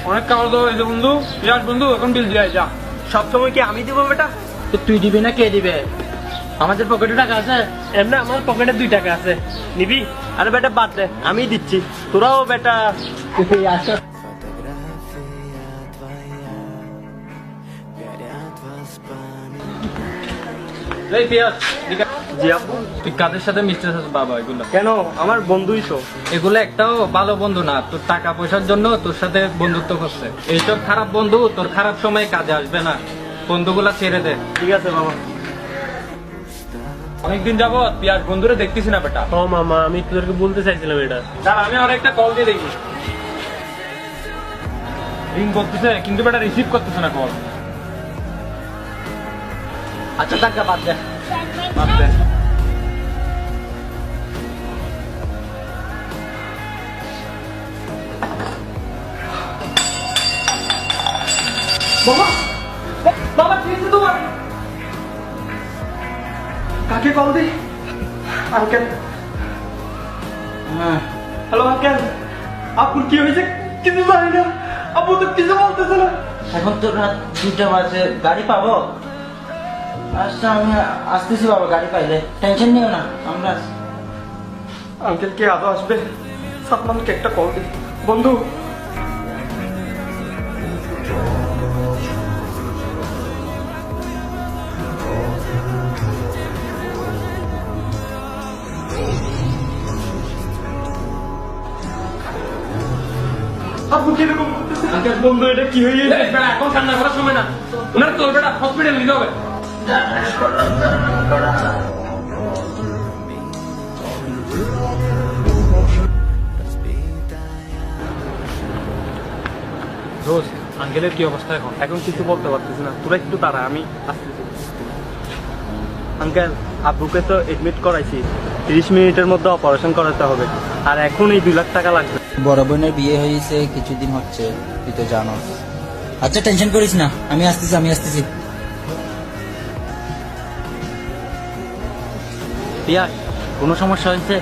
অনেক খাওয়া দাওয়া হয়েছে বন্ধু। বিরাট বন্ধু, এখন বিল দিয়ে যা। সবসময় কি আমি দিব বেটা? তো তুই দিবি না কে দিবে? আমাদের পকেটে টাকা আছে। এমনি আমার পকেটে 2 টাকা আছে, নিবি? আরে বেটা বাদ দে, আমি দিচ্ছি। তোরাও বেটা আসো। এই পিয়াস, জি আব্বু। তুই কাদের সাথে মিশতেছিস বাবা? এগুলো কেন? আমার বন্ধুই তো। এগুলো একটাও ভালো বন্ধু না। তোর টাকা পয়সার জন্য তোর সাথে বন্ধুত্ব করছে। এইসব খারাপ বন্ধু তোর খারাপ সময় কাজে আসবে না। বন্ধুগুলা ছেড়ে দে। ঠিক আছে বাবা। অনেকদিন যাবত পিয়াস বন্ধুরে দেখতেছি না বেটা। ও মামা, আমি তোদেরকে বলতে চাইছিলাম এটা। দাঁড়া, আমি আর একটা কল দিয়ে দেখি। রিং করতেছে কিন্তু বেটা রিসিভ করতেছে না কল। আচ্ছা টাকা বাদ দে। বাদ দে। বাবা, বাবা কি হয়েছে তোমার? কাকে কল দি? আঙ্কেল। হ্যালো আঙ্কেল, আপুর কি হয়েছে কিছু জানি না। আপু তো কিছু বলতেছে না। এখন তো রাত 2টা বাজে, গাড়ি পাবো? আচ্ছা আমি আসতেছি বাবা, গাড়ি পাইলে টেনশন নিও না, আমরা আঙ্কেল কে আদৌ আসবে? সাতমানকে একটা কল দি। বন্ধু, আপু কিরকম করতেছে? আঙ্কেল বন্ধু, এটা কি হয়ে গেছে? বেটা এখন কান্না করার সময় না। ওনার তোর বেটা হসপিটাল নিতে হবে। দোস্ত, আঙ্কেলের কি অবস্থা এখন? এখন কিছু বলতে পারতেছি না, তোরা একটু তারা, আমি আসতেছি। আঙ্কেল, আব্বুকে তো এডমিট করাইছি, 30 মিনিটের মধ্যে অপারেশন করাতে হবে, আর এখন এই 2 লাখ টাকা লাগবে। বড় বোনের বিয়ে হয়েছে কিছুদিন হচ্ছে, তুই তো জানো। আচ্ছা টেনশন করিস না, আমি আসতেছি। পিয়াস, কোনো সমস্যা হয়েছে?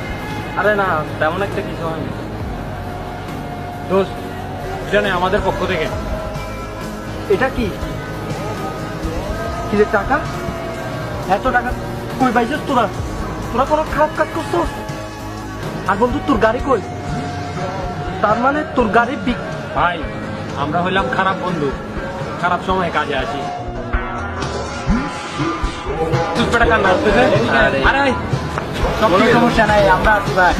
আরে না, তেমন একটা কিছু হয়নি। দোস্ত, এটা নেই আমাদের পক্ষ থেকে। এটা কি কিরে টাকা? এত টাকা কই পাইছিস তোরা? তোরা কোনো খারাপ কাজ করছিস? আর বন্ধু, তোর গাড়ি কই? তার মানে তোর গাড়ি ভাই, আমরা হইলাম খারাপ বন্ধু, খারাপ সময় কাজে আসি। তুই বেটা কান্না করতেছে? আরে। আরে কোনো সমস্যা নাই, আমরা আছি ভাই।